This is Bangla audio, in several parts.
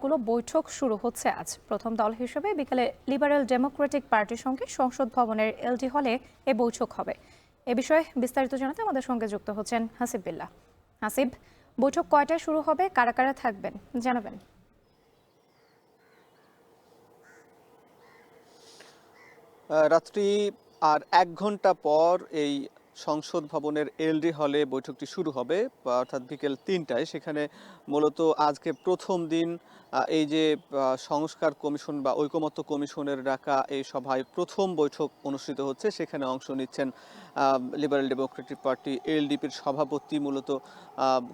দলগুলো বৈঠক শুরু হচ্ছে আজ। প্রথম দল হিসেবে বিকেলে লিবারেল ডেমোক্রেটিক পার্টির সঙ্গে সংসদ ভবনের এলডি হলে এ বৈঠক হবে। এ বিষয়ে বিস্তারিত জানাতে আমাদের সঙ্গে যুক্ত হচ্ছেন হাসিব বিল্লাহ। হাসিব, বৈঠক কয়টায় শুরু হবে, কারা কারা থাকবেন জানাবেন? রাত্রি আর ১ ঘন্টা পর এই সংসদ ভবনের এলডি হলে বৈঠকটি শুরু হবে, অর্থাৎ বিকেল ৩টায়। সেখানে মূলত আজকে প্রথম দিন এই যে সংস্কার কমিশন বা ঐকমত্য কমিশনের ডাকা এই সভায় প্রথম বৈঠক অনুষ্ঠিত হচ্ছে। সেখানে অংশ নিচ্ছেন লিবারেল ডেমোক্রেটিক পার্টি এলডিপির সভাপতি মূলত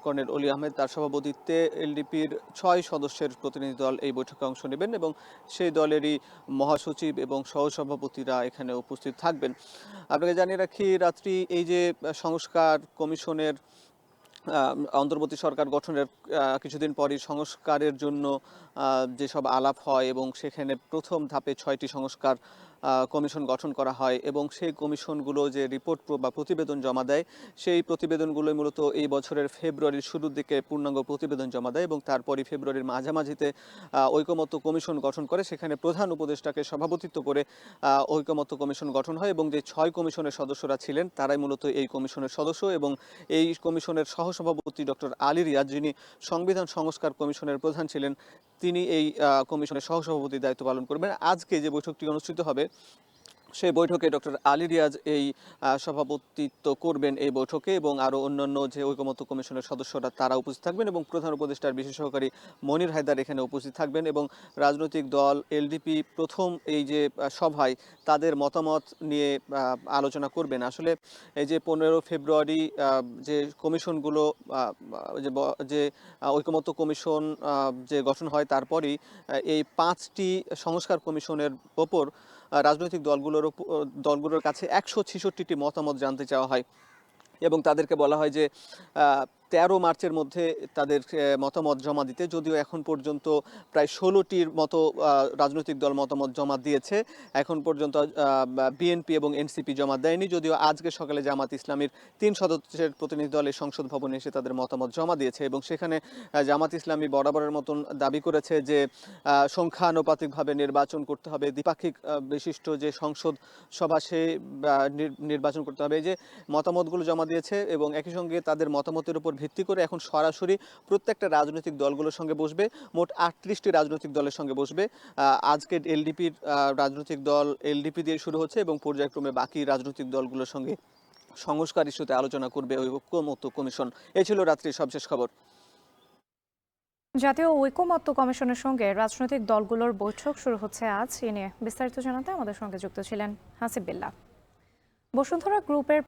কর্নেল অলি আহমেদ। তার সভাপতিত্বে এলডিপির ৬ সদস্যের প্রতিনিধি দল এই বৈঠকে অংশ নেবেন এবং সেই দলেরই মহাসচিব এবং সহসভাপতিরা এখানে উপস্থিত থাকবেন। আপনাকে জানিয়ে রাখি, রাত্রি এই যে সংস্কার কমিশনের অন্তর্বর্তী সরকার গঠনের কিছুদিন পরই সংস্কারের জন্য যেসব আলাপ হয় এবং সেখানে প্রথম ধাপে ৬টি সংস্কার কমিশন গঠন করা হয় এবং সেই কমিশনগুলো যে রিপোর্ট বা প্রতিবেদন জমা দেয়, সেই প্রতিবেদনগুলোই মূলত এই বছরের ফেব্রুয়ারির শুরুর দিকে পূর্ণাঙ্গ প্রতিবেদন জমা দেয় এবং তারপরই ফেব্রুয়ারির মাঝামাঝিতে ঐকমত্য কমিশন গঠন করে। সেখানে প্রধান উপদেষ্টাকে সভাপতিত্ব করে ঐকমত্য কমিশন গঠন হয় এবং যে ৬ কমিশনের সদস্যরা ছিলেন তারাই মূলত এই কমিশনের সদস্য এবং এই কমিশনের সহসভাপতি ডক্টর আলী রিয়াজ, যিনি সংবিধান সংস্কার কমিশনের প্রধান ছিলেন, তিনি এই কমিশনের সহসভাপতির দায়িত্ব পালন করবেন। আজকে যে বৈঠকটি অনুষ্ঠিত হবে সেই বৈঠকে ডক্টর আলী রিয়াজ এই সভাপতিত্ব করবেন এই বৈঠকে এবং আরও অন্যান্য যে ঐকমত্য কমিশনের সদস্যরা তারা উপস্থিত থাকবেন এবং প্রধান উপদেষ্টার বিশেষ সহকারী মনির হায়দার এখানে উপস্থিত থাকবেন এবং রাজনৈতিক দল এলডিপি প্রথম এই যে সভায় তাদের মতামত নিয়ে আলোচনা করবেন। আসলে এই যে ১৫ ফেব্রুয়ারি যে কমিশনগুলো যে ঐকমত্য কমিশন যে গঠন হয়, তারপরই এই ৫টি সংস্কার কমিশনের ওপর রাজনৈতিক দলগুলোর কাছে ১৬৬টি মতামত জানতে চাওয়া হয় এবং তাদেরকে বলা হয় যে ১৩ মার্চের মধ্যে তাদের মতামত জমা দিতে। যদিও এখন পর্যন্ত প্রায় ১৬টির মতো রাজনৈতিক দল মতামত জমা দিয়েছে। এখন পর্যন্ত বিএনপি এবং এনসিপি জমা দেয়নি, যদিও আজকে সকালে জামাত ইসলামীর ৩ সদস্যের প্রতিনিধি দল এই সংসদ ভবনে এসে তাদের মতামত জমা দিয়েছে এবং সেখানে জামাত ইসলামী বরাবরের মতন দাবি করেছে যে সংখ্যানুপাতিকভাবে নির্বাচন করতে হবে, দ্বিপাক্ষিক বিশিষ্ট যে সংসদ সভা সে নির্বাচন করতে হবে। এই যে মতামতগুলো জমা দিয়েছে এবং একই সঙ্গে তাদের মতামতের উপর ভিত্তি করে এখন সরাসরি প্রত্যেকটা রাজনৈতিক দলগুলোর সঙ্গে বসবে। মোট ৩৮টি রাজনৈতিক দলের সঙ্গে বসবে। আজকে এলডিপির রাজনৈতিক দল এলডিপি দিয়ে শুরু হচ্ছে এবং পর্যায়ক্রমে বাকি রাজনৈতিক দলগুলোর সঙ্গে সংস্কার ইস্যুতে আলোচনা করবে ওই ঐকমত্য কমিশন। এই ছিল রাত্রির সবশেষ খবর। জাতীয় ঐকমত্য কমিশনের সঙ্গে রাজনৈতিক দলগুলোর বৈঠক শুরু হচ্ছে আজ। এ নিয়ে বিস্তারিত জানাতে আমাদের সঙ্গে যুক্ত ছিলেন হাসিব বিল্লাহ। বসুন্ধরা গ্রুপের